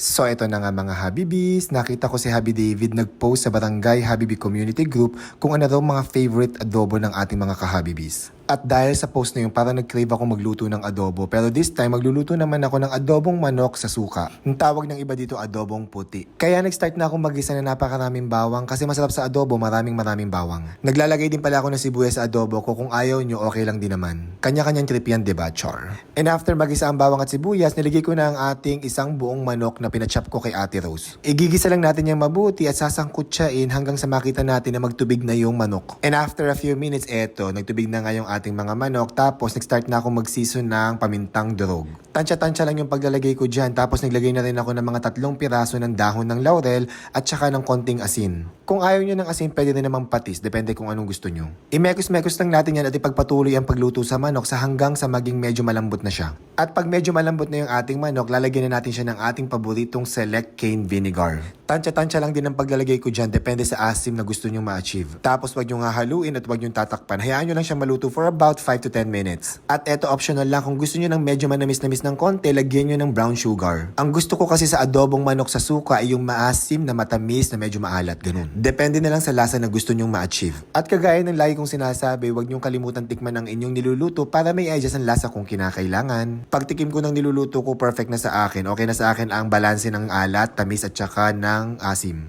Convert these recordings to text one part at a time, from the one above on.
So ito na nga mga Habibis, nakita ko si Habi David nag-post sa Barangay Habibi Community Group kung ano daw mga favorite adobo ng ating mga ka-Habibis. At dahil sa post na yun, parang nag-crave ako magluto ng adobo. Pero this time, magluluto naman ako ng adobong manok sa suka. Ang tawag ng iba dito, adobong puti. Kaya nag-start na akong mag-isa na napakaraming bawang kasi masarap sa adobo, maraming bawang. Naglalagay din pala ako ng sibuyas sa adobo ko, kung ayaw nyo, okay lang din naman. Kanya-kanyang trip yan, diba, char? And after mag-isa ang bawang at sibuyas, niligay ko na ang ating isang buong manok na pinachop ko kay Ate Rose. Igigisa lang natin yung mabuti at sasangkutsain hanggang sa makita natin na magtubig na yung manok. And after a few minutes, eto, nagtubig na nga yung ating mga manok, tapos nag-start na ako mag-season ng pamintang durog. Tansya-tansya lang yung paglalagay ko dyan, tapos naglagay na rin ako ng mga 3 piraso ng dahon ng laurel at saka ng konting asin. Kung ayaw nyo ng asin, pwede rin namang patis, depende kung anong gusto nyo. Imekos-mekos lang natin yan at ipagpatuloy ang pagluto sa manok sa hanggang sa maging medyo malambot na siya. At pag medyo malambot na yung ating manok, lalagyan na natin siya ng ating paboritong select cane vinegar. Tansya-tansya lang din ang paglalagay ko dyan, depende sa asim na gusto nyo ma-achieve. Tapos wag nyo nga haluin at wag nyo tatakpan. Hayaan nyo lang siya maluto for about 5 to 10 minutes. At eto optional lang, kung gusto nyo ng medyo manamis-namis ng konti, lagyan nyo ng brown sugar. Ang gusto ko kasi sa adobong manok sa suka ay yung maasim na matamis na medyo maalat, ganun. Depende na lang sa lasa na gusto nyong ma-achieve. At kagaya ng lagi kong sinasabi, wag nyong kalimutan tikman ang inyong niluluto para may adjust ang lasa kung kinakailangan. Pagtikim ko ng niluluto ko, perfect na sa akin. Okay na sa akin ang balanse ng alat, tamis at saka ng asim.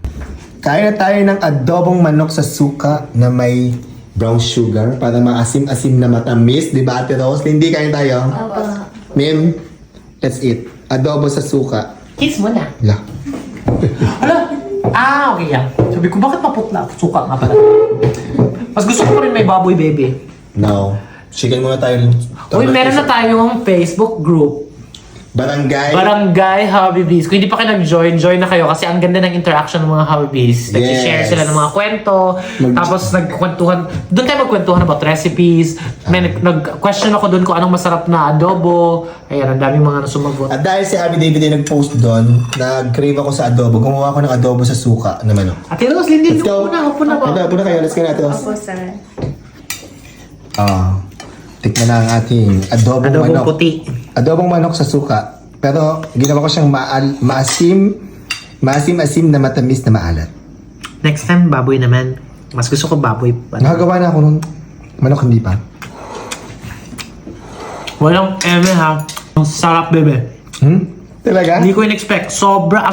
Kain na tayo ng adobong manok sa suka na may brown sugar para maasim-asim na matamis. Di ba, Ate Rose? Hindi, kain tayo. Mim, let's eat. Adobo sa suka. Kiss mo na. La. Hala! Okay yan. Sabi ko, bakit maputla? Suka nga pala. Mas gusto ko pa rin may baboy, baby. No. Chicken muna tayo. Uy, meron na tayong Facebook group. Barangay Habibis. Kung hindi pa kayo nag-join, join na kayo kasi ang ganda ng interaction ng mga Habibis. Nag-share sila ng mga kwento, tapos nagkwentuhan. Doon tayo magkwentuhan about recipes. May nag-question ako doon kung anong masarap na adobo. Ayan, ang daming mga sumagot. At dahil si Habi David ay nag-post doon, nag-crave ako sa adobo. Gumawa ako ng adobo sa suka na manok. Ate Rose, Lindy, Let's go. upo na ba? Upo na kayo. Let's go na, Ate Rose. Opo, sir. Tikman na ang ating adobong manok. Puti. Adobong manok sa suka. Pero ginawa ko siyang maasim-asim na matamis na maalat. Next time, baboy naman. Mas gusto ko baboy. Nakagawa na ako nung manok, hindi pa. Walang eme ha. Ang sarap, bebe. Talaga? Hindi ko in-expect. Sobrang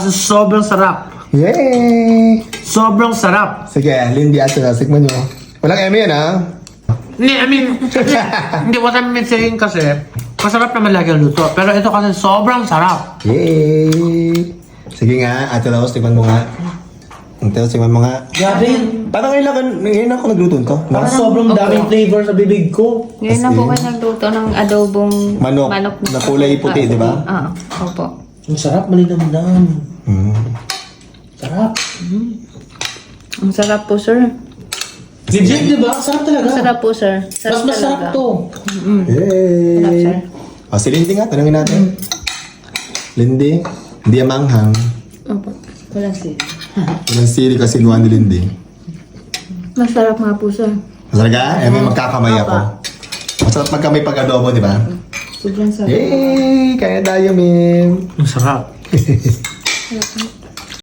sarap. Yay! Sobrang sarap. Sige, Lindy, Ate Rose, tikman nyo. Walang eme yan, ha? Hindi, I mean, hindi, what I'm saying kasi, masarap naman lagi ang luto. Pero ito kasi sobrang sarap. Yay! Sige nga, Ate Rose, tikman mo nga. Ate Rose, tikman mo nga. Grabe. Parang ngayon ako nagluto nito. Parang sobrang daming flavor sa bibig ko. Ngayon na po kayo nagluto ng adobong Manok na kulay puti, di ba? Opo. Ang sarap, malinamnam. Sarap. Ang sarap po, sir. Legit, di ba? Sarap talaga. Sarap po, sir. Mas masarap to. Sarap, sir. O, si Lindy nga, tanungin natin. Lindy, hindi ang manghang. Opo. Walang sir. Walang sili kasi gawa ni Lindy. Masarap nga po, sir. Masarap ka? Eh, may magkakamay ako. Masarap magkamay pag adobo, di ba? Sobrang sarap. Yay! Kaya tayo, Mim. Ang sarap. Sarap nga.